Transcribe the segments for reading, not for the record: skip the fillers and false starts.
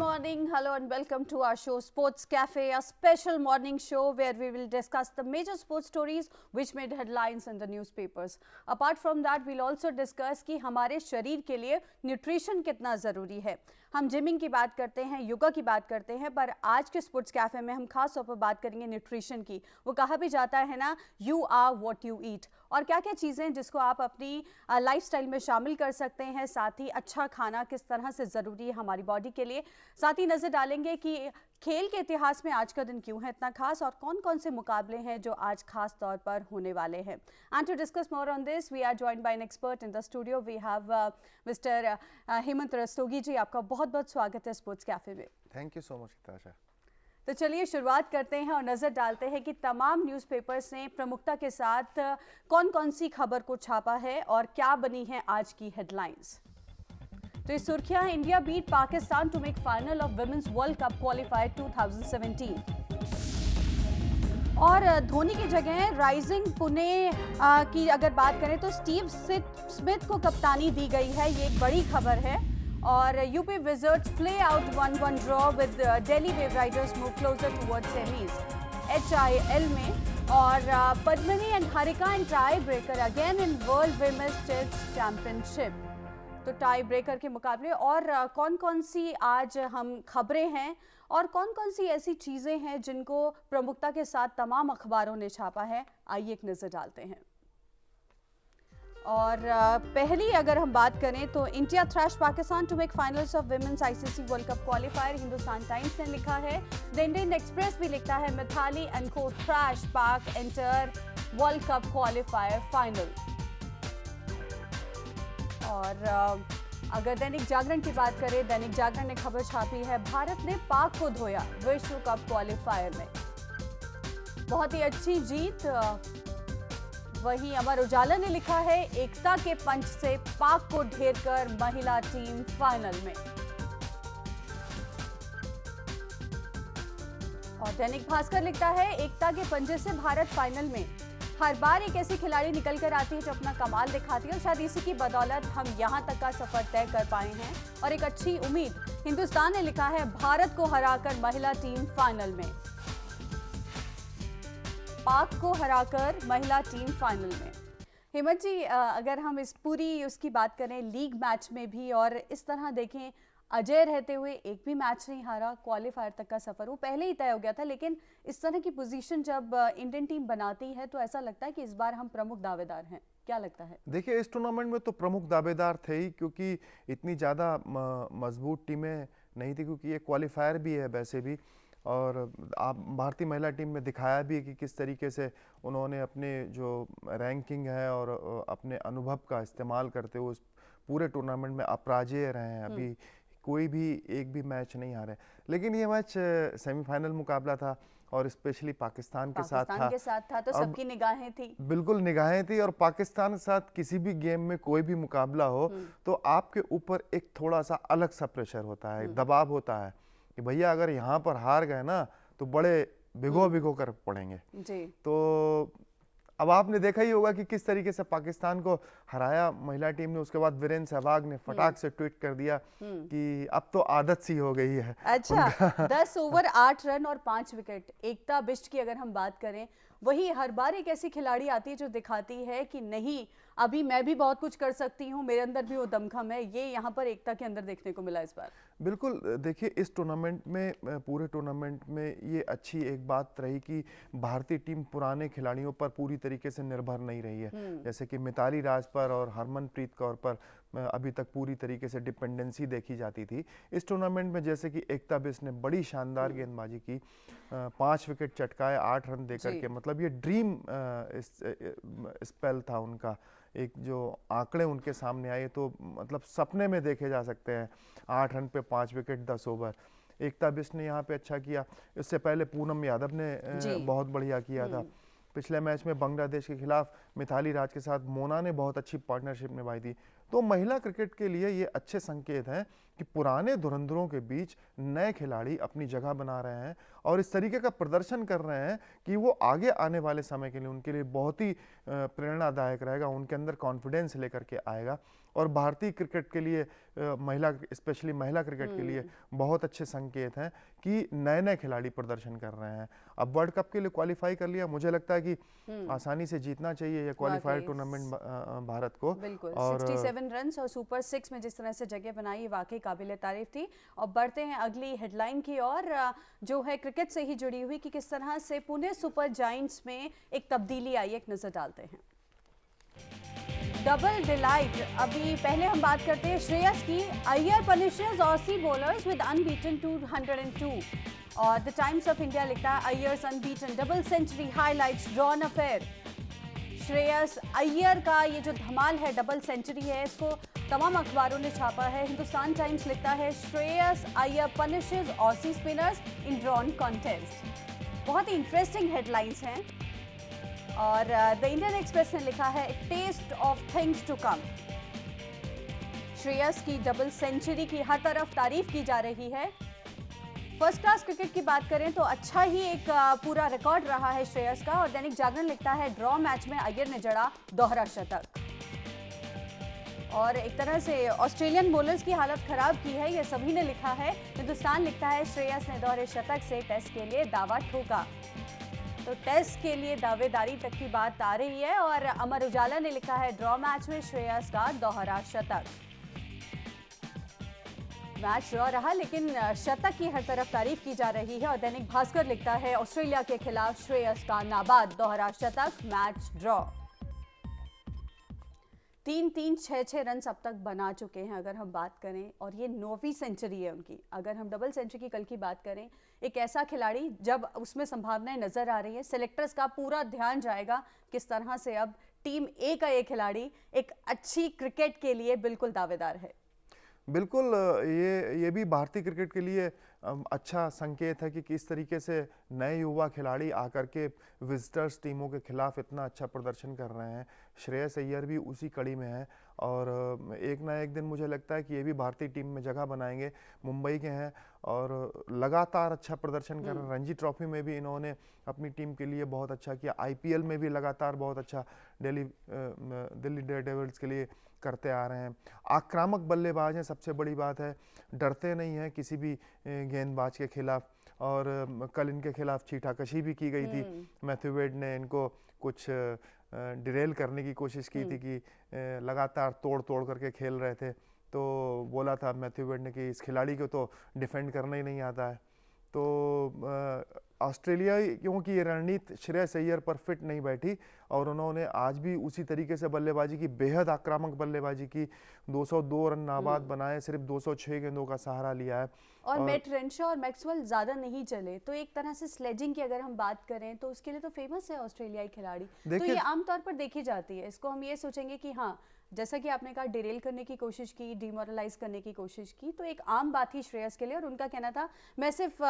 morning, hello and welcome to our show Sports Cafe, a special morning show where we will discuss the major sports stories which made headlines in the newspapers. Apart from that, we'll also discuss कि हमारे शरीर के लिए nutrition कितना ज़रूरी है. हम gymming की बात करते हैं, योगा की बात करते हैं, पर आज के स्पोर्ट्स कैफे में हम खास तौर पर बात करेंगे न्यूट्रिशन की. वो कहा भी जाता है ना, you are what you eat, और क्या क्या चीज़ें जिसको आप अपनी लाइफस्टाइल में शामिल कर सकते हैं. साथ ही अच्छा खाना किस तरह से ज़रूरी है हमारी बॉडी के लिए. साथ ही नज़र डालेंगे कि खेल के इतिहास में आज का दिन क्यों है इतना खास और कौन कौन से मुकाबले हैं जो आज खास तौर पर होने वाले हैं. And to discuss more on this we are joined by an expert in the studio. We have mister Hemant Rastogi ji. आपका बहुत बहुत स्वागत है स्पोर्ट्स कैफे में. Thank you so much Hitasha. तो चलिए शुरुआत करते हैं और नज़र डालते हैं कि तमाम न्यूज़पेपर्स ने प्रमुखता के साथ कौन कौन सी खबर को छापा है और क्या बनी है आज की हेडलाइंस. तो ये सुर्खियां: India beat Pakistan to make final of women's world cup qualifier 2017. और धोनी की जगह राइजिंग पुणे की अगर बात करें तो स्टीव स्मिथ को कप्तानी दी गई है. ये एक बड़ी खबर है. और UP wizards play out 1-1 draw with Delhi wave riders move closer towards semis HIL में. और Padmini and Harika in tie breaker again in world women's chess championship. तो टाई ब्रेकर के मुकाबले और कौन कौन सी आज हम खबरें हैं और कौन कौन सी ऐसी चीज़ें हैं जिनको प्रमुखता के साथ तमाम अखबारों ने छापा है, आइए एक नज़र डालते हैं. और पहली अगर हम बात करें तो India thrash Pakistan to make finals of women's ICC world cup qualifier. Hindustan Times ने लिखा है. द इंडियन एक्सप्रेस भी लिखता है Mithali and co thrash Pak enter world cup qualifier final. और अगर दैनिक जागरण की बात करें, दैनिक जागरण ने खबर छापी है भारत ने पाक को धोया विश्व कप क्वालिफायर में. बहुत ही अच्छी जीत. वहीं अमर उजाला ने लिखा है एकता के पंच से पाक को ढेर कर महिला टीम फाइनल में. और दैनिक भास्कर लिखता है एकता के पंजे से भारत फाइनल में. हर बार एक ऐसी खिलाड़ी निकल कर आती है जो अपना कमाल दिखाती है और शायद इसी की बदौलत हम यहां तक का सफर तय कर पाए हैं और एक अच्छी उम्मीद. हिंदुस्तान ने लिखा है भारत को हराकर महिला टीम फाइनल में. पाक को हराकर महिला टीम फाइनल में. हेमंत जी, अगर हम इस पूरी उसकी बात करें लीग मैच में भी और इस तरह देखें, अजय रहते हुए एक भी मैच नहीं हारा, क्वालिफायर तक का सफर वो पहले ही तय हो गया था. लेकिन इस तरह की पोजीशन जब इंडियन टीम बनाती है तो ऐसा लगता है कि इस बार हम प्रमुख दावेदार हैं. क्या लगता है? देखिए, इस टूर्नामेंट में तो प्रमुख दावेदार थे ही, क्योंकि इतनी ज़्यादा मजबूत टीमें नहीं थी, क्योंकि ये क्वालिफायर भी है वैसे भी. और आप भारतीय महिला टीम में दिखाया भी है कि किस तरीके से उन्होंने अपने जो रैंकिंग है और अपने अनुभव का इस्तेमाल करते हुए उस पूरे टूर्नामेंट में अपराजेय रहे हैं. अभी कोई भी एक भी मैच नहीं हारे. लेकिन ये मैच सेमीफाइनल मुकाबला था और स्पेशली पाकिस्तान के साथ था तो सबकी निगाहें थी. बिल्कुल निगाहें थी. और पाकिस्तान के साथ किसी भी गेम में कोई भी मुकाबला हो तो आपके ऊपर एक थोड़ा सा अलग सा प्रेशर होता है, दबाव होता है कि भैया अगर यहाँ पर हार गए ना तो बड़े भिगो कर पड़ेंगे जी. तो अब आपने देखा ही होगा कि किस तरीके से पाकिस्तान को हराया महिला टीम ने. उसके बाद वीरेंद्र सहवाग ने फटाक से ट्वीट कर दिया कि अब तो आदत सी हो गई है. अच्छा 10 ओवर 8 रन और 5 विकेट. एकता बिष्ट की अगर हम बात करें, वही हर बार एक ऐसी खिलाड़ी आती है जो दिखाती है कि नहीं, अभी मैं भी बहुत कुछ कर सकती हूँ, मेरे अंदर भी वो दमखम है. ये यहाँ पर एकता के अंदर देखने को मिला इस बार. बिल्कुल. देखिए, इस टूर्नामेंट में, पूरे टूर्नामेंट में ये अच्छी एक बात रही कि भारतीय टीम पुराने खिलाड़ियों पर पूरी तरीके से निर्भर नहीं रही है. जैसे कि मिताली राज पर और हरमनप्रीत कौर पर अभी तक पूरी तरीके से डिपेंडेंसी देखी जाती थी. इस टूर्नामेंट में जैसे कि एकता बिष्ट ने बड़ी शानदार गेंदबाजी की, 5 विकेट चटकाए 8 रन देकर के. मतलब ये ड्रीम स्पेल था उनका. एक जो आंकड़े उनके सामने आए तो मतलब सपने में देखे जा सकते हैं. 8 रन पे 5 विकेट 10 ओवर. एकता बिष्ट ने यहाँ पे अच्छा किया. इससे पहले पूनम यादव ने बहुत बढ़िया किया था. पिछले मैच में बांग्लादेश के खिलाफ मिताली राज के साथ मोना ने बहुत अच्छी पार्टनरशिप निभाई थी। तो महिला क्रिकेट के लिए ये अच्छे संकेत हैं कि पुराने धुरंधरों के बीच नए खिलाड़ी अपनी जगह बना रहे हैं और इस तरीके का प्रदर्शन कर रहे हैं कि वो आगे आने वाले समय के लिए उनके लिए बहुत ही प्रेरणादायक रहेगा, उनके अंदर कॉन्फिडेंस लेकर के आएगा। और भारतीय क्रिकेट के लिए महिला स्पेशली महिला क्रिकेट के लिए बहुत अच्छे संकेत हैं कि नए नए खिलाड़ी प्रदर्शन कर रहे हैं। अब वर्ल्ड कप के लिए क्वालिफाई कर लिया, मुझे लगता है कि आसानी से जीतना चाहिए ये क्वालिफाइड टूर्नामेंट भारत को। बिल्कुल, 67 रन्स और सुपर 6 में जिस तरह से जगह बनाई, ये वाकई काबिल तारीफ थी। और बढ़ते हैं अगली हेडलाइन की और जो है क्रिकेट से ही जुड़ी हुई कि किस तरह से पुणे सुपर जायंट्स में एक तब्दीली आई, एक नजर डालते हैं। Double delight. अभी पहले हम बात करते हैं श्रेयस की। Iyer punishes Aussie bowlers with unbeaten 202 और द टाइम्स ऑफ इंडिया लिखता है Iyer's unbeaten double century highlights drawn affair. Shreyas Iyer का ये जो धमाल है, डबल सेंचुरी है, इसको तमाम अखबारों ने छापा है। हिंदुस्तान टाइम्स लिखता है Shreyas Iyer punishes Aussie spinners in drawn contest. बहुत ही इंटरेस्टिंग हेडलाइंस हैं। और द इंडियन एक्सप्रेस ने लिखा है taste of things to come. Shreyas की डबल सेंचुरी की हर तरफ तारीफ की जा रही है। फर्स्ट क्लास क्रिकेट की बात करें तो अच्छा ही एक पूरा रिकॉर्ड रहा है श्रेयस का। और दैनिक जागरण लिखता है ड्रॉ मैच में अय्यर ने जड़ा दोहरा शतक। और एक तरह से ऑस्ट्रेलियन बॉलर्स की हालत खराब की है, ये सभी ने लिखा है। हिंदुस्तान लिखता है श्रेयस ने दोहरे शतक से टेस्ट के लिए दावा ठोका। तो टेस्ट के लिए दावेदारी तक की बात आ रही है। और अमर उजाला ने लिखा है ड्रॉ मैच में श्रेयस का दोहरा शतक। मैच ड्रॉ रहा लेकिन शतक की हर तरफ तारीफ की जा रही है। और दैनिक भास्कर लिखता है ऑस्ट्रेलिया के खिलाफ श्रेयस का नाबाद दोहरा शतक, मैच ड्रॉ। 3-3, 6-6 रन अब तक बना चुके हैं अगर हम बात करें। और ये 9वीं सेंचुरी है उनकी। अगर हम डबल सेंचुरी की कल की बात करें, एक ऐसा खिलाड़ी जब उसमें संभावनाएं नजर आ रही है, सेलेक्टर्स का पूरा ध्यान जाएगा किस तरह से अब टीम ए का ये खिलाड़ी एक अच्छी क्रिकेट के लिए बिल्कुल दावेदार है। बिल्कुल, ये भी भारतीय क्रिकेट के लिए अच्छा संकेत है कि किस तरीके से नए युवा खिलाड़ी आकर के विजिटर्स टीमों के खिलाफ इतना अच्छा प्रदर्शन कर रहे हैं। श्रेयस अय्यर भी उसी कड़ी में है और एक ना एक दिन मुझे लगता है कि ये भी भारतीय टीम में जगह बनाएंगे। मुंबई के हैं और लगातार अच्छा प्रदर्शन कर रहे हैं। रणजी ट्रॉफी में भी इन्होंने अपनी टीम के लिए बहुत अच्छा किया। आईपीएल में भी लगातार बहुत अच्छा दिल्ली डेयरडेविल्स के लिए करते आ रहे हैं। आक्रामक बल्लेबाज हैं, सबसे बड़ी बात है, डरते नहीं हैं किसी भी गेंदबाज के खिलाफ। और कल इनके खिलाफ छीटाकशी भी की गई थी। मैथ्यू वेड ने इनको कुछ डिरेल करने की कोशिश की थी कि लगातार तोड़ करके खेल रहे थे। तो बोला था मैथ्यू वेड ने कि इस खिलाड़ी को तो डिफेंड करना ही नहीं आता है। तो ऑस्ट्रेलिया क्योंकि ये रणनीति श्रेयस अय्यर पर फिट नहीं बैठी और उन्होंने आज भी उसी तरीके से बल्लेबाजी की, बेहद आक्रामक बल्लेबाजी की। 202 रन नाबाद बनाए, सिर्फ 206 गेंदों का सहारा लिया है। और मैट रेनशॉ और मैक्सवेल ज्यादा नहीं चले। तो एक तरह से स्लेजिंग की अगर हम बात करें तो उसके लिए तो फेमस है ऑस्ट्रेलियाई खिलाड़ी। तो ये आमतौर पर देखी जाती है। इसको हम ये सोचेंगे कि हाँ, जैसा कि आपने कहा डिरेल करने की कोशिश की, डिमोरलाइज करने की कोशिश की, तो एक आम बात ही श्रेयस के लिए। और उनका कहना था मैं सिर्फ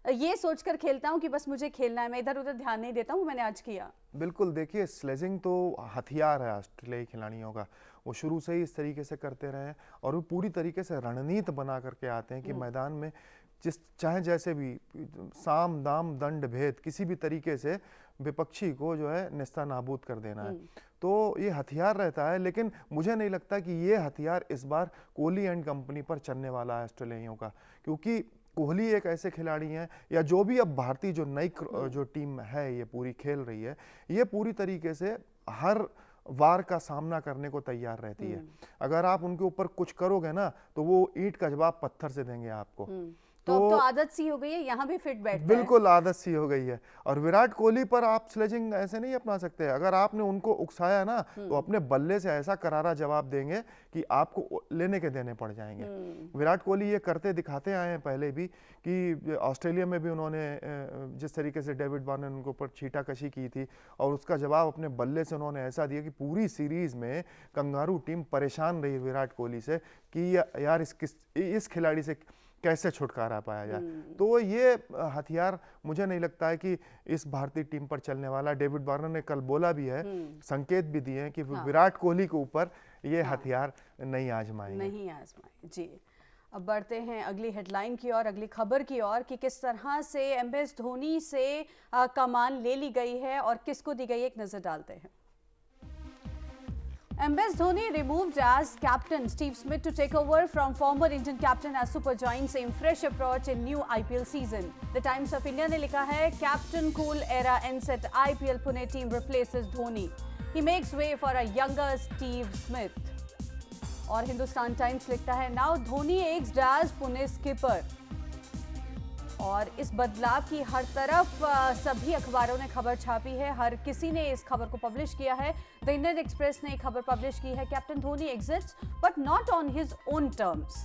ये सोचकर खेलता हूं कि बस मुझे खेलना है, मैं इधर उधर ध्यान नहीं देता हूं, मैंने आज किया। बिल्कुल, देखिए स्लेजिंग तो हथियार है ऑस्ट्रेलियाई खिलाड़ियों का। वो शुरू से ही इस तरीके से करते रहे हैं और वो पूरी तरीके से रणनीति बना करके आते हैं कि मैदान में चाहे जैसे भी साम दाम दंड भेद किसी भी तरीके से विपक्षी को जो है निस्ता नाबूद कर देना है। तो ये हथियार रहता है, लेकिन मुझे नहीं लगता कि ये हथियार इस बार कोहली एंड कंपनी पर चलने वाला है ऑस्ट्रेलियाइयों का। क्योंकि कोहली एक ऐसे खिलाड़ी हैं, या जो भी अब भारतीय जो नई जो टीम है ये पूरी खेल रही है, ये पूरी तरीके से हर वार का सामना करने को तैयार रहती है। अगर आप उनके ऊपर कुछ करोगे ना तो वो ईंट का जवाब पत्थर से देंगे आपको। तो अब तो आदत सी हो गई है, यहाँ भी फिट बैठता है। बिल्कुल आदत सी हो गई है। और विराट कोहली पर आप स्लेजिंग ऐसे नहीं अपना सकते। अगर आपने उनको उकसाया ना तो अपने बल्ले से ऐसा करारा जवाब देंगे कि आपको लेने के देने पड़ जाएंगे। विराट कोहली ये करते दिखाते आए हैं पहले भी कि ऑस्ट्रेलिया में भी उन्होंने जिस तरीके से डेविड वार्नर ने उनके ऊपर छीटाकशी की थी और उसका जवाब अपने बल्ले से उन्होंने ऐसा दिया कि पूरी सीरीज में कंगारू टीम परेशान रही विराट कोहली से कि यार इस खिलाड़ी से कैसे छुटकारा पाया जाए। तो ये हथियार मुझे नहीं लगता है कि इस भारतीय टीम पर चलने वाला। डेविड वार्नर ने कल बोला भी है, संकेत भी दिए हैं कि विराट कोहली के ऊपर ये हथियार नहीं आजमाएंगे। जी। अब बढ़ते हैं अगली हेडलाइन की ओर, अगली खबर की ओर कि किस तरह से एमएस धोनी से कमान ले ली गई है और किसको दी गई, एक नजर डालते हैं। MS Dhoni removed as captain Steve Smith to take over from former Indian captain as Super Giants aim fresh approach in new IPL season. The Times of India ने लिखा है Captain Cool era ends at IPL Pune team replaces Dhoni. He makes way for a younger Steve Smith. और Hindustan Times लिखता है Now Dhoni eggs as Pune skipper. और इस बदलाव की हर तरफ सभी अखबारों ने खबर छापी है, हर किसी ने इस खबर को पब्लिश किया है। द इंडियन एक्सप्रेस ने खबर पब्लिश की है captain Dhoni exits but not on his own terms.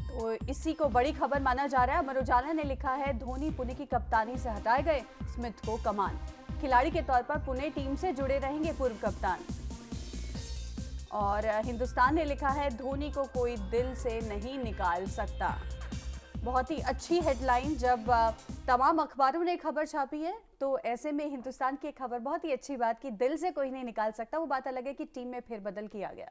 तो इसी को बड़ी खबर माना जा रहा है। अमर उजाला ने लिखा है धोनी पुणे की कप्तानी से हटाए गए, स्मिथ को कमान। खिलाड़ी के तौर पर पुणे टीम से जुड़े रहेंगे पूर्व कप्तान। और हिंदुस्तान ने लिखा है धोनी को कोई दिल से नहीं निकाल सकता। बहुत ही अच्छी हेडलाइन। जब तमाम अखबारों ने खबर छापी है तो ऐसे में हिंदुस्तान की खबर बहुत ही अच्छी बात कि दिल से कोई नहीं निकाल सकता। वो बात अलग है कि टीम में फेरबदल किया गया।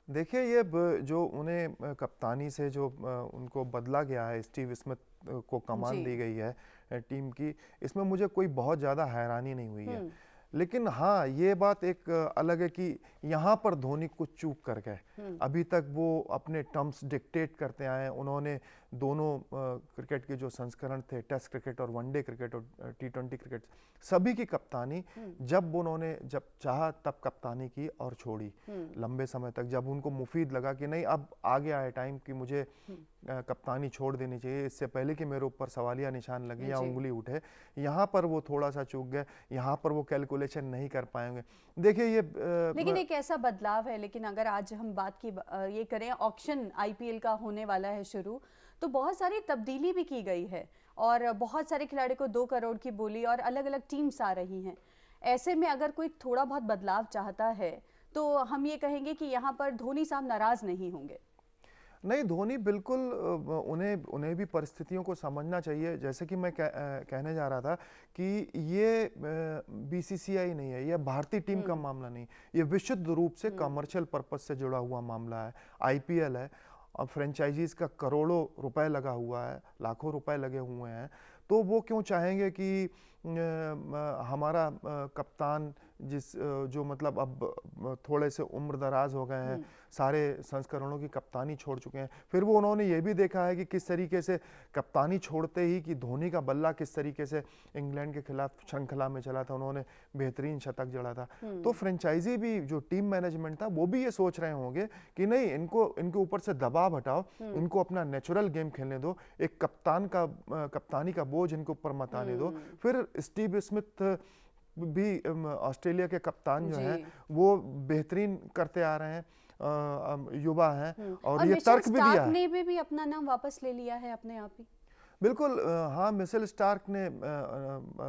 देखिए, ये जो उन्हें कप्तानी से जो उनको बदला गया है, स्टीव स्मिथ को कमान दी गई है टीम की, इसमें मुझे कोई बहुत ज़्यादा हैरानी नहीं हुई है। लेकिन हाँ, ये बात एक अलग है कि यहाँ पर धोनी कुछ चूक कर गए। अभी तक वो अपने टर्म्स डिक्टेट करते आए हैं। उन्होंने दोनों क्रिकेट के जो संस्करण थे, टेस्ट क्रिकेट और वनडे क्रिकेट और T20 क्रिकेट, सभी की कप्तानी जब उन्होंने जब चाहा तब कप्तानी की और छोड़ी लंबे समय तक। जब उनको मुफीद लगा कि नहीं, अब आ गया है टाइम कि मुझे कप्तानी छोड़ देनी चाहिए, इससे पहले कि मेरे ऊपर सवालिया निशान लगे या उंगली उठे, यहाँ पर वो थोड़ा सा चूक गए। यहाँ पर वो कैलकुलेशन नहीं कर पाएंगे। देखिए ये लेकिन एक ऐसा बदलाव है। लेकिन अगर आज हम बात की ये करें, ऑक्शन IPL का होने वाला है शुरू, तो बहुत सारी तब्दीली भी की गई है और बहुत सारे खिलाड़ी को 2 करोड़ की बोली और अलग अलग टीम्स आ रही हैं। ऐसे में अगर कोई थोड़ा बहुत बदलाव चाहता है तो हम ये कहेंगे कि यहाँ पर धोनी साहब नाराज नहीं होंगे। नहीं, धोनी बिल्कुल, उन्हें भी परिस्थितियों को समझना चाहिए। जैसे कि मैं कहने जा रहा था कि ये BCCI नहीं है, ये भारतीय टीम का मामला नहीं, ये विशुद्ध रूप से कमर्शियल पर्पस से जुड़ा हुआ मामला है। IPL है और फ्रेंचाइजीज का करोड़ों रुपए लगा हुआ है, लाखों रुपए लगे हुए हैं। तो वो क्यों चाहेंगे कि हमारा कप्तान जो मतलब अब थोड़े से उम्र दराज हो गए हैं, सारे संस्करणों की कप्तानी छोड़ चुके हैं, फिर वो उन्होंने ये भी देखा है कि किस तरीके से कप्तानी छोड़ते ही कि धोनी का बल्ला किस तरीके से इंग्लैंड के खिलाफ श्रृंखला में चला था, उन्होंने बेहतरीन शतक जड़ा था। तो फ्रेंचाइजी भी, जो टीम मैनेजमेंट था, वो भी ये सोच रहे होंगे कि नहीं, इनके ऊपर से दबाव हटाओ, इनको अपना नेचुरल गेम खेलने दो, एक कप्तानी का बोझ इनके ऊपर मत आने दो। फिर स्टीव स्मिथ भी, ऑस्ट्रेलिया के कप्तान जो हैं, वो बेहतरीन करते आ रहे हैं, युवा हैं और ये तर्क भी दिया है। ने भी अपना नाम वापस ले लिया है अपने आप ही। बिल्कुल, हाँ, मिशेल स्टार्क ने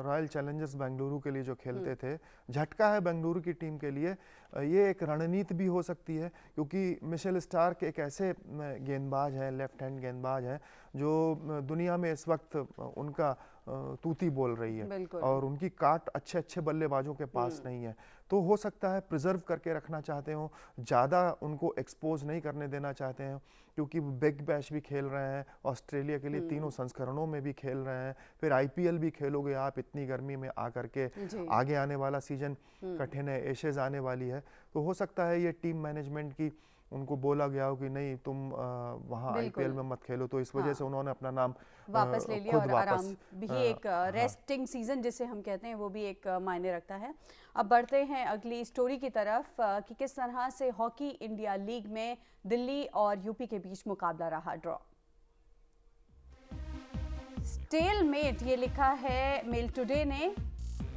रॉयल चैलेंजर्स बेंगलुरु के लिए जो खेलते थे, झटका है बेंगलुरु की टीम के लिए। ये एक रणनीति भी हो सकती है क्योंकि मिशेल स्टार्क एक ऐसे गेंदबाज हैं, लेफ्ट हैंड गेंदबाज हैं, जो दुनिया में इस वक्त उनका तूती बोल रही है और उनकी काट अच्छे बल्लेबाजों के पास नहीं है। तो हो सकता है प्रिजर्व करके रखना चाहते हो, ज़्यादा उनको एक्सपोज नहीं करने देना चाहते हैं, क्योंकि बिग बैश भी खेल रहे हैं ऑस्ट्रेलिया के लिए, तीनों संस्करणों में भी खेल रहे हैं, फिर IPL भी खेलोगे आप इतनी गर्मी में आकर के। आगे आने वाला सीजन कठिन है, एशेज आने वाली है। तो हो सकता है ये टीम मैनेजमेंट की उनको बोला गया हो कि नहीं, तुम वहाँ IPL में मत खेलो, तो इस वजह से उन्होंने अपना नाम वापस ले लिया और आराम भी एक रेस्टिंग सीजन जिसे हम कहते हैं, वो भी एक मायने रखता है। अब बढ़ते हैं अगली स्टोरी की तरफ कि किस तरह से हॉकी इंडिया लीग में दिल्ली और यूपी के बीच मुकाबला रहा, ड्रॉ। स्टेलमेट ये लिखा है मेल टुडे ने।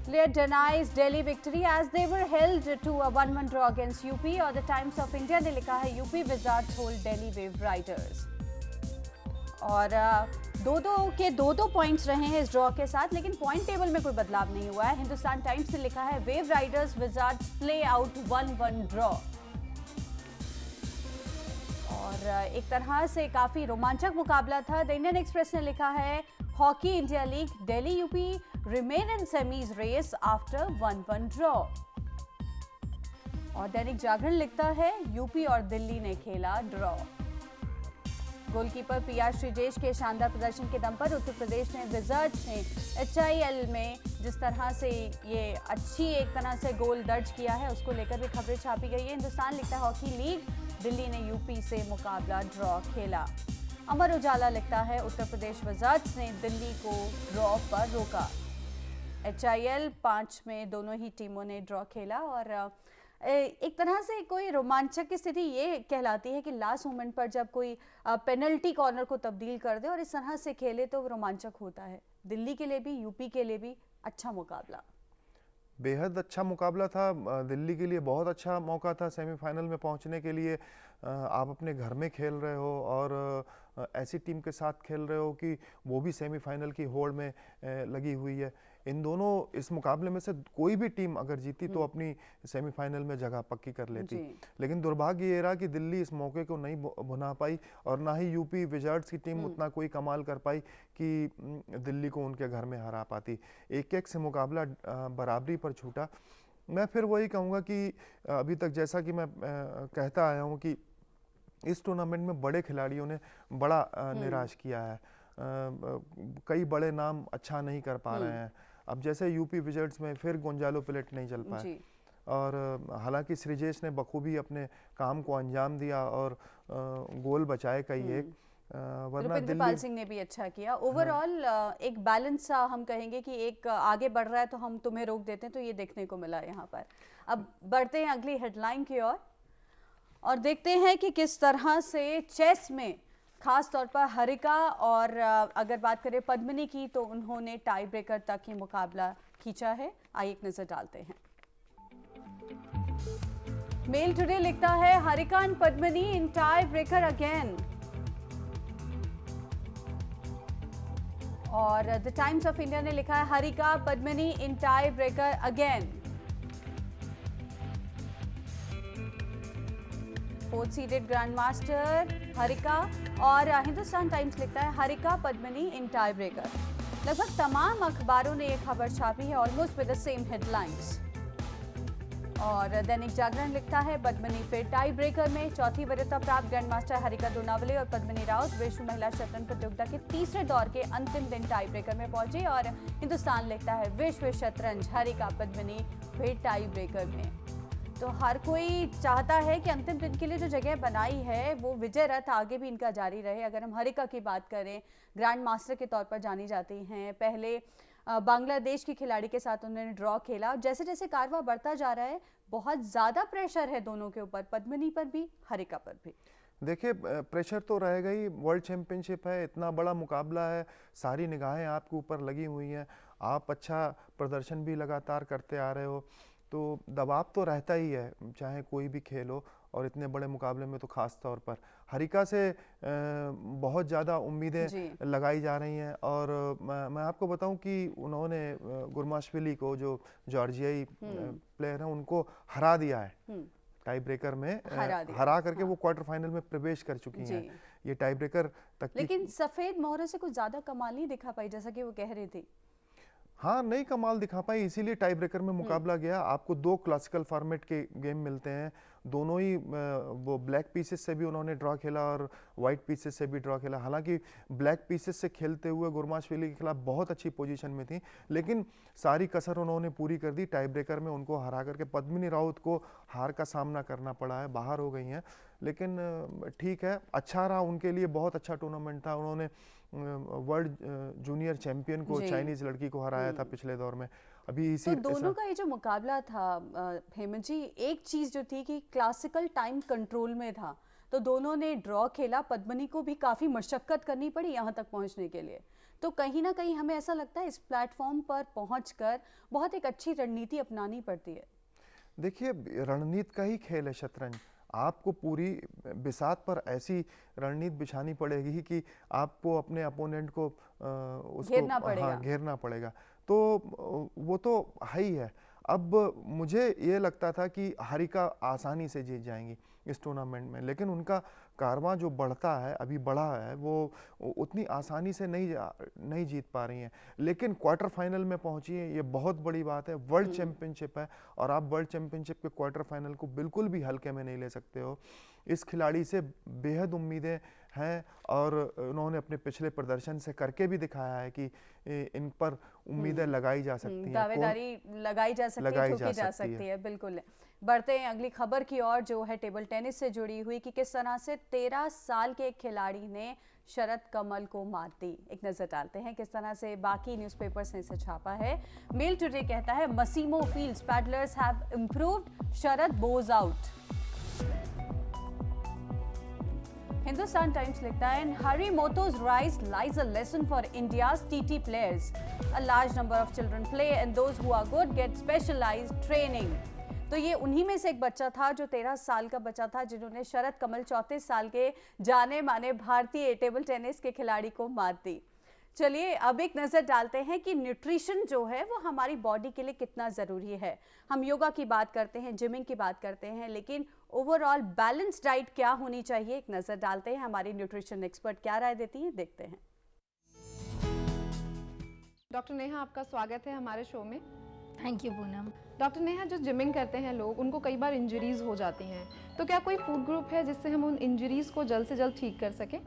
Player denies Delhi victory as they were held to a 1-1 draw against UP। और द टाइम्स ऑफ इंडिया ने लिखा है UP Wizards hold Delhi wave Riders. और दो पॉइंट्स रहे हैं इस ड्रॉ के साथ, लेकिन पॉइंट टेबल में कोई बदलाव नहीं हुआ है। हिंदुस्तान टाइम्स ने लिखा है wave Riders Wizards play out 1-1 draw. और एक तरह से काफी रोमांचक मुकाबला था। द इंडियन एक्सप्रेस ने लिखा है hockey India league, Delhi UP remain in semis race after 1-1 draw. और दैनिक जागरण लिखता है यूपी और दिल्ली ने खेला ड्रॉ। गोलकीपर पीआर श्रीजेश के शानदार प्रदर्शन के दम पर उत्तर प्रदेश ने विजर्ड्स ने HIL में जिस तरह से ये अच्छी एक तरह से गोल दर्ज किया है उसको लेकर भी खबरें छापी गई है। हिंदुस्तान लिखता है हॉकी लीग, दिल्ली ने यूपी से मुकाबला ड्रॉ खेला। अमर उजाला लिखता है उत्तर प्रदेश विजर्ड्स ने दिल्ली को ड्रॉ पर रोका। HIL 5 में दोनों ही टीमों ने ड्रॉ खेला और एक तरह से कोई रोमांचक की स्थिति ये कहलाती है कि लास्ट मोमेंट पर जब कोई पेनल्टी कॉर्नर को तब्दील कर दे और इस तरह से खेले तो रोमांचक होता है। दिल्ली के लिए भी यूपी के लिए भी अच्छा मुकाबला, बेहद अच्छा मुकाबला था। दिल्ली के लिए बहुत अच्छा मौका था सेमीफाइनल में पहुंचने के लिए। आप अपने घर में खेल रहे हो और ऐसी टीम के साथ खेल रहे हो कि वो भी सेमीफाइनल की होड़ में लगी हुई है। इन दोनों इस मुकाबले में से कोई भी टीम अगर जीती तो अपनी सेमीफाइनल में जगह पक्की कर लेती। लेकिन दुर्भाग्य ये रहा कि दिल्ली इस मौके को नहीं भुना पाई और ना ही यूपी विजर्ड्स की टीम उतना कोई कमाल कर पाई कि दिल्ली को उनके घर में हरा पाती। 1-1 से मुकाबला बराबरी पर छूटा। मैं फिर वही कहूँगा कि अभी तक जैसा कि मैं कहता आया हूँ कि इस टूर्नामेंट में बड़े खिलाड़ियों ने बड़ा निराश किया है। कई बड़े नाम अच्छा नहीं कर पा रहे हैं। अब जैसे यूपी विजर्ड्स में फिर गोंजालो पिलेट नहीं चल पाए और हालांकि श्रीजेश ने बखूबी अपने काम को अंजाम दिया और गोल बचाए कई एक, वरना दिल्ली सिंह ने भी अच्छा किया। ओवरऑल एक बैलेंस सा हम कहेंगे कि एक आगे बढ़ रहा है तो हम तुम्हें रोक देते हैं, तो ये देखने को मिला यहाँ पर। अब बढ़ते हैं अगली हेडलाइन की ओर और देखते हैं कि किस तरह से चेस में खास तौर पर हरिका और अगर बात करें पद्मिनी की तो उन्होंने टाई ब्रेकर तक ही मुकाबला खींचा है। आइए एक नजर डालते हैं। मेल टुडे लिखता है Harika and Padmini in tie breaker again. और द टाइम्स ऑफ इंडिया ने लिखा है Harika Padmini in tie breaker again. 4th seeded grand master Harika और हिंदुस्तान टाइम्स लिखता है Harika Padmini in tie breaker. लगभग तमाम अखबारों ने यह खबर छापी है almost with the same headlines. और दैनिक जागरण लिखता है पद्मिनी फिर टाई ब्रेकर में। 4वीं वरीयता प्राप्त ग्रैंड मास्टर हरिका दोनावले और पद्मिनी राउत विश्व महिला शतरंज प्रतियोगिता के तीसरे दौर के अंतिम दिन टाई ब्रेकर में पहुंचे। और हिंदुस्तान लिखता है विश्व शतरंज हरिका पद्मिनी फिर टाई ब्रेकर में। तो हर कोई चाहता है कि अंतिम दिन के लिए जो जगह बनाई है वो विजय रथ आगे भी इनका जारी रहे। अगर हम हरिका की बात करें, ग्रैंड मास्टर के तौर पर जानी जाती हैं। पहले बांग्लादेश की खिलाड़ी के साथ उन्होंने ड्रॉ खेला। जैसे जैसे कारवां बढ़ता जा रहा है बहुत ज़्यादा प्रेशर है दोनों के ऊपर, पद्मिनी पर भी हरिका पर भी। देखिए प्रेशर तो रहेगा ही, वर्ल्ड चैंपियनशिप है, इतना बड़ा मुकाबला है, सारी निगाहें आपके ऊपर लगी हुई हैं, आप अच्छा प्रदर्शन भी लगातार करते आ रहे हो तो दबाव तो रहता ही है चाहे कोई भी खेल हो और इतने बड़े मुकाबले में तो खास तौर पर। हरिका से बहुत ज़्यादा उम्मीदें लगाई जा रही हैं और मैं आपको बताऊं कि उन्होंने गुरमाशविली को जो जॉर्जियाई प्लेयर हैं उनको हरा दिया है टाई ब्रेकर में, हरा करके वो क्वार्टर फाइनल में प्रवेश कर चुकी हैं। ये टाई ब्रेकर तक। लेकिन सफ़ेद मोहरों से कुछ ज़्यादा कमाल नहीं दिखा पाई जैसा कि वो कह रही थी। हाँ, नहीं कमाल दिखा पाई, इसीलिए टाई ब्रेकर में मुकाबला गया। आपको 2 क्लासिकल फॉर्मेट के गेम मिलते हैं, दोनों ही वो ब्लैक पीसेस से भी उन्होंने ड्रॉ खेला और वाइट पीसेस से भी ड्रॉ खेला। हालांकि ब्लैक पीसेस से खेलते हुए गुरमाशविली के खिलाफ बहुत अच्छी पोजीशन में थी, लेकिन सारी कसर उन्होंने पूरी कर दी। टाई ब्रेकर में उनको हरा करके पद्मिनी राउत को हार का सामना करना पड़ा है, बाहर हो गई हैं। लेकिन ठीक है, अच्छा रहा उनके लिए, बहुत अच्छा टूर्नामेंट था। उन्होंने वर्ल्ड जूनियर चैंपियन को, चाइनीज लड़की को हराया था पिछले दौर में। अभी इसी तो दोनों का ये जो मुकाबला था हेमंत जी, एक चीज जो थी कि क्लासिकल टाइम कंट्रोल में था, तो दोनों ने ड्रॉ खेला। पद्मिनी को भी काफी मशक्कत करनी पड़ी यहाँ तक पहुँचने के लिए। तो कहीं ना कहीं हमें ऐसा लगता है इस प्लेटफॉर्म पर पहुंचकर बहुत एक अच्छी रणनीति अपनानी पड़ती है। देखिए, रणनीति का ही खेल है शतरंज। आपको पूरी बिसात पर ऐसी रणनीति बिछानी पड़ेगी कि आपको अपने अपोनेंट को उसको घेरना पड़ेगा। तो वो तो है ही है। अब मुझे ये लगता था कि हारिका आसानी से जीत जाएंगी इस टूर्नामेंट में, लेकिन उनका कारवां जो बढ़ता है, अभी बढ़ा है, वो उतनी आसानी से नहीं जीत पा रही हैं। लेकिन क्वार्टर फाइनल में पहुंची है, ये बहुत बड़ी बात है। वर्ल्ड चैंपियनशिप है और आप वर्ल्ड चैंपियनशिप के क्वार्टर फाइनल को बिल्कुल भी हल्के में नहीं ले सकते हो। इस खिलाड़ी से बेहद उम्मीदें हैं और उन्होंने अपने पिछले प्रदर्शन से करके भी दिखाया है कि इन पर उम्मीदें लगाई जा सकती हैं, दावेदारी लगाई जा सकती है, ठोकी जा सकती है। बिल्कुल। बढ़ते हैं अगली खबर की ओर, जो है टेबल टेनिस से जुड़ी हुई, कि किस तरह से 13 साल के एक खिलाड़ी ने शरद कमल को मात दी। एक नजर डालते हैं किस तरह से बाकी न्यूज़पेपर्स ने इसे छापा है। मेल टुडे कहता है Massimo fields paddlers have improved, Sharad Bose out. Hindustan Times लिखता है Harimoto's rise lies a lesson for India's TT players. A large number of children play and those who are good get specialized training. तो ये उन्हीं में से एक बच्चा था जो 13 साल का बच्चा था जिन्होंने शरद कमल 34 साल के जाने माने भारतीय टेबल टेनिस के खिलाड़ी को मात दी। चलिए अब एक नज़र डालते हैं कि न्यूट्रिशन जो है वो हमारी बॉडी के लिए कितना ज़रूरी है। हम योगा की बात करते हैं, जिमिंग की बात करते हैं, लेकिन ओवरऑल बैलेंस डाइट क्या होनी चाहिए, एक नज़र डालते हैं। हमारी न्यूट्रिशन एक्सपर्ट क्या राय देती हैं, देखते हैं। डॉक्टर नेहा, आपका स्वागत है हमारे शो में। Thank you Poonam. Doctor Neha, जो जिमिंग करते हैं लोग, उनको कई बार इंजरीज हो जाती हैं, तो क्या कोई फूड ग्रुप है जिससे हम उन इंजरीज को जल्द से जल्द ठीक कर सकें?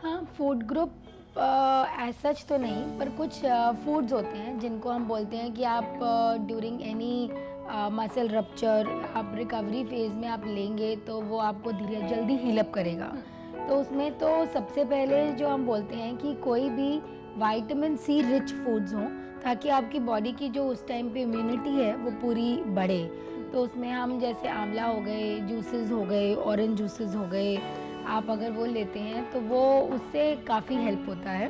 हाँ, फूड ग्रुप एज सच तो नहीं, पर कुछ फूड्स होते हैं जिनको हम बोलते हैं कि आप ड्यूरिंग एनी मसल रप्चर, आप रिकवरी फेज़ में आप लेंगे तो वो आपको धीरे जल्दी हीलअप करेगा। तो उसमें तो सबसे पहले जो हम बोलते हैं कि कोई भी विटामिन सी रिच फूड्स हों, ताकि आपकी बॉडी की जो उस टाइम पे इम्यूनिटी है वो पूरी बढ़े। तो उसमें हम जैसे आंवला हो गए, जूसेस हो गए, ऑरेंज जूसेस हो गए, आप अगर वो लेते हैं तो वो उससे काफ़ी हेल्प होता है।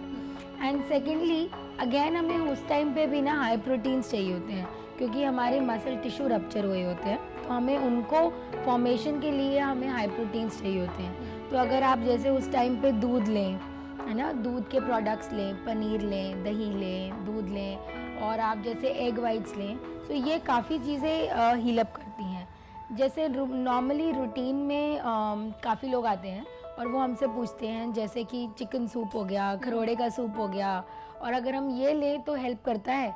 एंड सेकेंडली अगेन हमें उस टाइम पे भी ना हाई प्रोटीन्स चाहिए होते हैं, क्योंकि हमारे मसल टिश्यू रप्चर हुए होते हैं, तो हमें उनको फॉर्मेशन के लिए हमें हाई प्रोटीन्स चाहिए होते हैं। तो अगर आप जैसे उस टाइम पे दूध लें, है ना, दूध के प्रोडक्ट्स लें, पनीर लें, दही लें, दूध लें, और आप जैसे एग वाइट्स लें, तो ये काफ़ी चीज़ें हीलअप करती हैं। जैसे नॉर्मली रूटीन में काफ़ी लोग आते हैं और वो हमसे पूछते हैं जैसे कि चिकन सूप हो गया, खरोड़े का सूप हो गया, और अगर हम ये लें तो हेल्प करता है।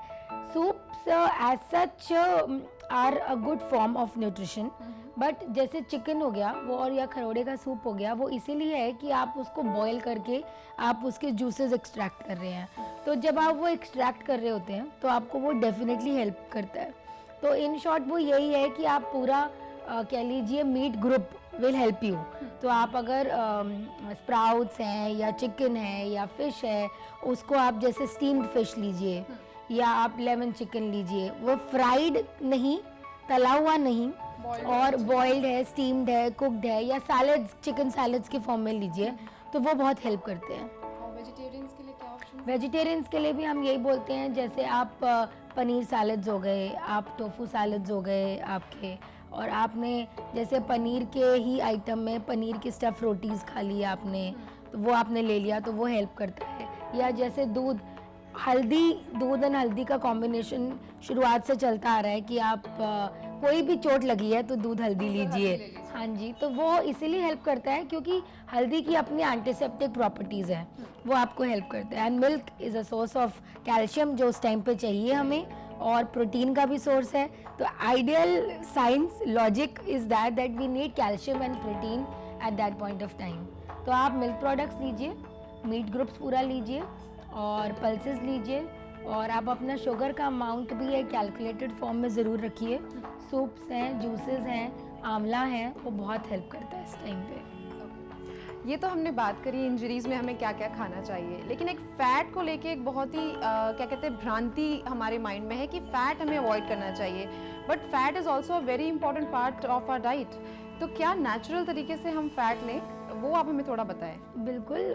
Soups as such are a good form of nutrition, but जैसे चिकन हो गया वो, और या खरोड़े का सूप हो गया, वो इसीलिए है कि आप उसको बॉईल करके आप उसके जूसेस एक्सट्रैक्ट कर रहे हैं। तो जब आप वो एक्सट्रैक्ट कर रहे होते हैं तो आपको वो डेफिनेटली हेल्प करता है। तो इन शॉर्ट वो यही है कि आप पूरा कह लीजिए meat group will help you. तो आप अगर स्प्राउट्स हैं या चिकन है या फिश है, उसको आप जैसे स्टीम्ड फिश लीजिए, या आप लेमन चिकन लीजिए, वो फ्राइड नहीं, तला हुआ नहीं, और बॉइल्ड है, स्टीम्ड है, कुकड है, या सैलड्स, चिकन सैलड्स के फॉर्म में लीजिए, तो वो बहुत हेल्प करते हैं। और वेजिटेरियंस के लिए क्या ऑप्शन? वेजिटेरियंस के लिए भी हम यही बोलते हैं, जैसे आप पनीर सैलड्स हो गए, आप टोफू सैलड्स हो गए आपके, और आपने जैसे पनीर के ही आइटम में पनीर की स्टफ़ रोटीज़ खा ली आपने, तो वो आपने ले लिया, तो वो हेल्प करता है। या जैसे दूध एंड हल्दी का कॉम्बिनेशन शुरुआत से चलता आ रहा है कि आप कोई भी चोट लगी है तो दूध हल्दी लीजिए। हाँ जी, तो वो इसीलिए हेल्प करता है क्योंकि हल्दी की अपनी एंटीसेप्टिक प्रॉपर्टीज़ हैं, वो आपको हेल्प करता है। And milk is a source of calcium जो उस टाइम पे चाहिए हमें, और प्रोटीन का भी सोर्स है। तो ideal science logic is that we need calcium and protein at that point of time. तो आप मिल्क प्रोडक्ट्स लीजिए, मीट ग्रुप्स पूरा लीजिए, और पल्सेस लीजिए, और आप अपना शुगर का अमाउंट भी एक कैलकुलेटेड फॉर्म में ज़रूर रखिए। सूप्स हैं, जूसेस हैं, आंवला है, वो बहुत हेल्प करता है इस टाइम पे। ये तो हमने बात करी इंजरीज में हमें क्या क्या खाना चाहिए, लेकिन एक फैट को लेके एक बहुत ही क्या कहते हैं भ्रांति हमारे माइंड में है कि फैट हमें अवॉइड करना चाहिए, but fat is also a very important part of our diet. तो क्या नेचुरल तरीके से हम फैट लें, वो आप हमें थोड़ा बताएं। बिल्कुल,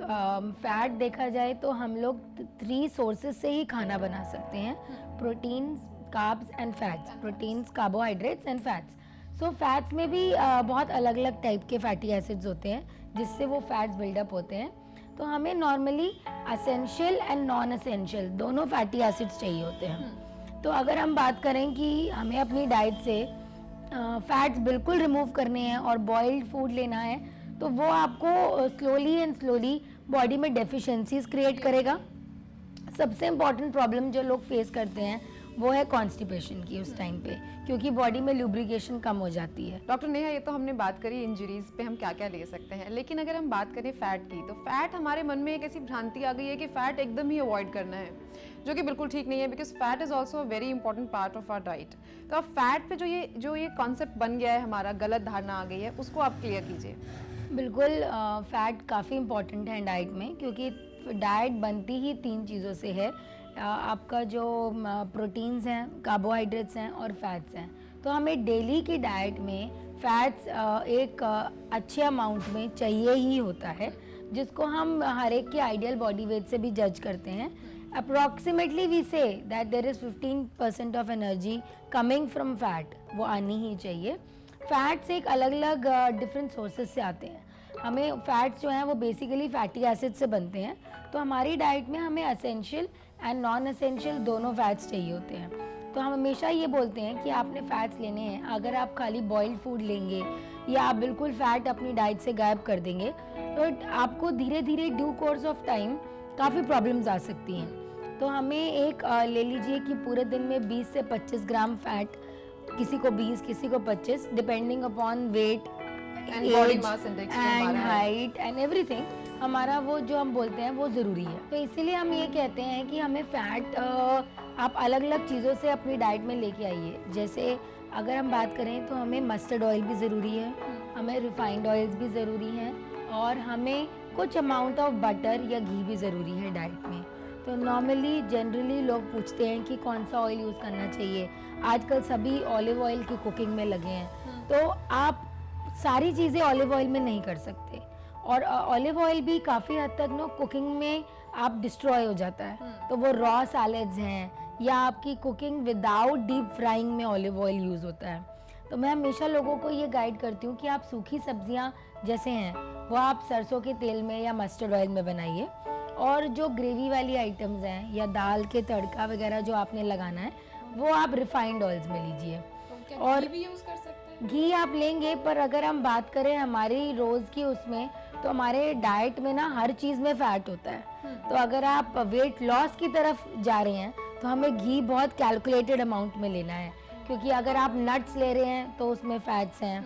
फैट देखा जाए तो हम लोग 3 सोर्सेज से ही खाना बना सकते हैं, proteins, carbs and fats. Proteins, carbohydrates and fats. So fats में भी बहुत अलग अलग टाइप के फैटी एसिड्स होते हैं जिससे वो फैट्स बिल्डअप होते हैं। तो हमें normally essential and non essential दोनों फैटी एसिड्स चाहिए होते हैं। तो अगर हम बात करें कि हमें अपनी डाइट से फैट्स बिल्कुल रिमूव करने हैं और बॉइल्ड फूड लेना है, तो वो आपको स्लोली एंड स्लोली बॉडी में डेफिशिएंसीज क्रिएट करेगा। सबसे इम्पॉर्टेंट प्रॉब्लम जो लोग फेस करते हैं वो है कॉन्स्टिपेशन की उस टाइम पे, क्योंकि बॉडी में लुब्रिकेशन कम हो जाती है। डॉक्टर नेहा, ये तो हमने बात करी इंजरीज पे हम क्या क्या ले सकते हैं, लेकिन अगर हम बात करें फैट की, तो फैट हमारे मन में एक ऐसी भ्रांति आ गई है कि फैट एकदम ही अवॉइड करना है, जो कि बिल्कुल ठीक नहीं है, because fat is also a very important part of our diet. तो अब फैट पे जो ये कॉन्सेप्ट बन गया है, हमारा गलत धारणा आ गई है, उसको आप क्लियर कीजिए। बिल्कुल, फैट काफ़ी इम्पॉर्टेंट है डाइट में, क्योंकि डाइट बनती ही 3 चीज़ों से है। आपका जो प्रोटीन्स हैं, कार्बोहाइड्रेट्स हैं और फैट्स हैं। तो हमें डेली की डाइट में फैट्स एक अच्छे अमाउंट में चाहिए ही होता है, जिसको हम हर एक के आइडियल बॉडी वेट से भी जज करते हैं। Approximately we say that there is 15% of energy coming from fat, वो आनी ही चाहिए। फैट्स एक अलग अलग डिफरेंट सोर्सेज से आते हैं। हमें फैट्स जो हैं वो बेसिकली फैटी एसिड से बनते हैं, तो हमारी डाइट में हमें एसेंशियल एंड नॉन एसेंशियल दोनों फैट्स चाहिए होते हैं। तो हम हमेशा ये बोलते हैं कि आपने फैट्स लेने हैं, अगर आप खाली बॉइल्ड फूड लेंगे या आप बिल्कुल फैट अपनी डाइट से गायब कर देंगे, तो आपको धीरे धीरे ड्यू कोर्स ऑफ टाइम काफ़ी प्रॉब्लम्स आ सकती हैं। तो हमें एक ले लीजिए कि पूरे दिन में 20 से 25 ग्राम फैट, किसी को 20 किसी को 25, depending upon weight and body mass index and height and everything, हमारा वो जो हम बोलते हैं वो ज़रूरी है। तो इसीलिए हम ये कहते हैं कि हमें फ़ैट आप अलग अलग चीज़ों से अपनी डाइट में लेके आइए। जैसे अगर हम बात करें तो हमें मस्टर्ड ऑयल भी ज़रूरी है, हमें रिफाइंड ऑयल्स भी ज़रूरी हैं, और हमें कुछ अमाउंट ऑफ बटर या घी भी ज़रूरी है डाइट में। तो नॉर्मली जनरली लोग पूछते हैं कि कौन सा ऑयल यूज़ करना चाहिए। आजकल सभी ऑलिव ऑयल की कुकिंग में लगे हैं, तो आप सारी चीज़ें ऑलिव ऑयल में नहीं कर सकते, और ऑलिव ऑयल भी काफ़ी हद तक ना कुकिंग में आप डिस्ट्रॉय हो जाता है। तो वो रॉ सैलेड्स हैं या आपकी कुकिंग विदाउट डीप फ्राइंग में ऑलिव ऑयल यूज़ होता है। तो मैं हमेशा लोगों को ये गाइड करती हूँ कि आप सूखी सब्जियाँ जैसे हैं वो आप सरसों के तेल में या मस्टर्ड ऑयल में बनाइए, और जो ग्रेवी वाली आइटम्स हैं या दाल के तड़का वगैरह जो आपने लगाना है वो आप रिफाइंड ऑयल्स में लीजिए। और घी भी यूज कर सकते हैं? घी आप लेंगे, पर अगर हम बात करें हमारी रोज़ की उसमें, तो हमारे डाइट में ना हर चीज़ में फ़ैट होता है। तो अगर आप वेट लॉस की तरफ जा रहे हैं तो हमें घी बहुत कैलकुलेटेड अमाउंट में लेना है, क्योंकि अगर आप नट्स ले रहे हैं तो उसमें फ़ैट्स हैं,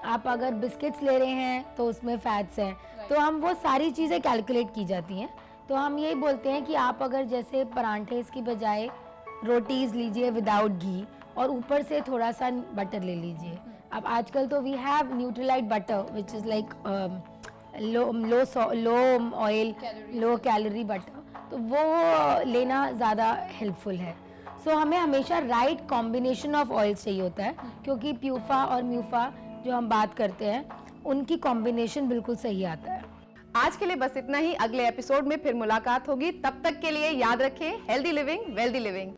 आप अगर बिस्किट्स ले रहे हैं तो उसमें फ़ैट्स हैं। तो हम वो सारी चीज़ें कैलकुलेट की जाती हैं। तो हम यही बोलते हैं कि आप अगर जैसे परांठे की बजाय रोटीज़ लीजिए विदाउट घी, और ऊपर से थोड़ा सा बटर ले लीजिए। अब आजकल तो we have Nutralite butter which is like low oil low calorie butter, तो वो लेना ज़्यादा हेल्पफुल है। सो हमें हमेशा राइट कॉम्बिनेशन ऑफ ऑयल चाहिए होता है, क्योंकि प्यूफा और म्यूफा जो हम बात करते हैं उनकी कॉम्बिनेशन बिल्कुल सही आता है। आज के लिए बस इतना ही, अगले एपिसोड में फिर मुलाकात होगी। तब तक के लिए याद रखें, हेल्दी लिविंग वेल्दी लिविंग।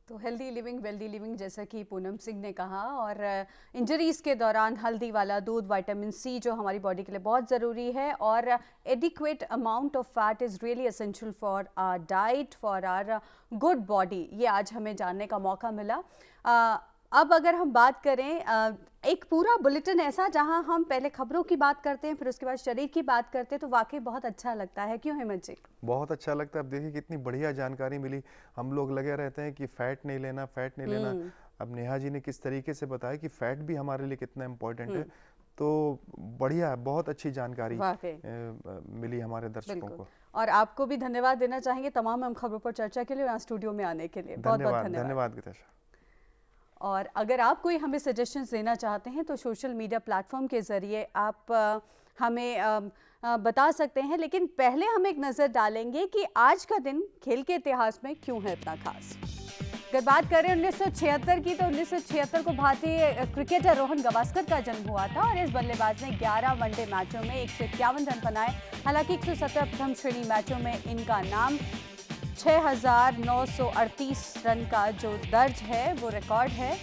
तो हेल्दी लिविंग वेल्दी लिविंग, जैसा कि पूनम सिंह ने कहा, और इंजरीज़ के दौरान हल्दी वाला दूध, विटामिन सी जो हमारी बॉडी के लिए बहुत ज़रूरी है, और adequate amount of fat is really essential for our diet, for our good body. ये आज हमें जानने का मौका मिला। अब अगर हम बात करें एक पूरा बुलेटिन ऐसा जहां हम पहले खबरों की बात करते हैं, फिर उसके बाद शरीर की बात करते हैं, तो वाकई बहुत अच्छा लगता है। क्यों हेमंत जी? बहुत अच्छा लगता है। अब देखिए कितनी बढ़िया जानकारी मिली। हम लोग लगे रहते हैं कि फैट नहीं लेना, फैट नहीं लेना। अब नेहा जी ने किस तरीके से बताया कि फैट भी हमारे लिए कितना इम्पोर्टेंट है। तो बढ़िया, बहुत अच्छी जानकारी मिली हमारे दर्शकों को। और आपको भी धन्यवाद देना चाहेंगे तमाम हम खबरों पर चर्चा के लिए, यहाँ स्टूडियो में आने के लिए। बहुत बहुत धन्यवाद गिताशा। और अगर आप कोई हमें सजेशंस देना चाहते हैं तो सोशल मीडिया प्लेटफॉर्म के ज़रिए आप हमें बता सकते हैं। लेकिन पहले हम एक नज़र डालेंगे कि आज का दिन खेल के इतिहास में क्यों है इतना खास। अगर बात करें 1976 की, तो 1976 को भारतीय क्रिकेटर रोहन गवास्कर का जन्म हुआ था, और इस बल्लेबाज ने 11 वनडे मैचों में 151 रन बनाए। हालांकि 117 प्रथम श्रेणी मैचों में इनका नाम 6,938 रन का जो दर्ज है वो रिकॉर्ड है।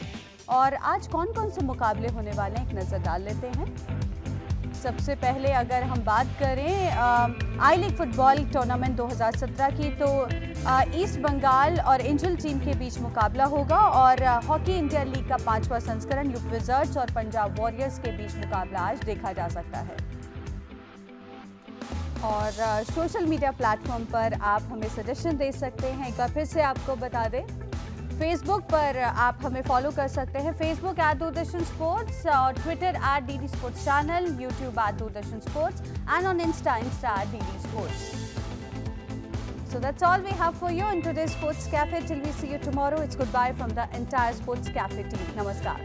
और आज कौन कौन से मुकाबले होने वाले हैं, एक नज़र डाल लेते हैं। सबसे पहले अगर हम बात करें आई लीग फुटबॉल टूर्नामेंट 2017 की, तो ईस्ट बंगाल और एंजल टीम के बीच मुकाबला होगा और हॉकी इंडिया लीग का 5वां संस्करण यूपी विजर्ड्स और पंजाब वॉरियर्स के बीच मुकाबला आज देखा जा सकता है। और सोशल मीडिया प्लेटफॉर्म पर आप हमें सजेशन दे सकते हैं। एक बार फिर से आपको बता दें, फेसबुक पर आप हमें फॉलो कर सकते हैं, फेसबुक @दूरदर्शन स्पोर्ट्स और Twitter @DD sports channel, YouTube @Doordarshan sports and on Insta @DD sports. So that's all we have for you in today's Sports Cafe. Till we see you tomorrow, it's goodbye from the entire Sports Cafe team. Namaskar.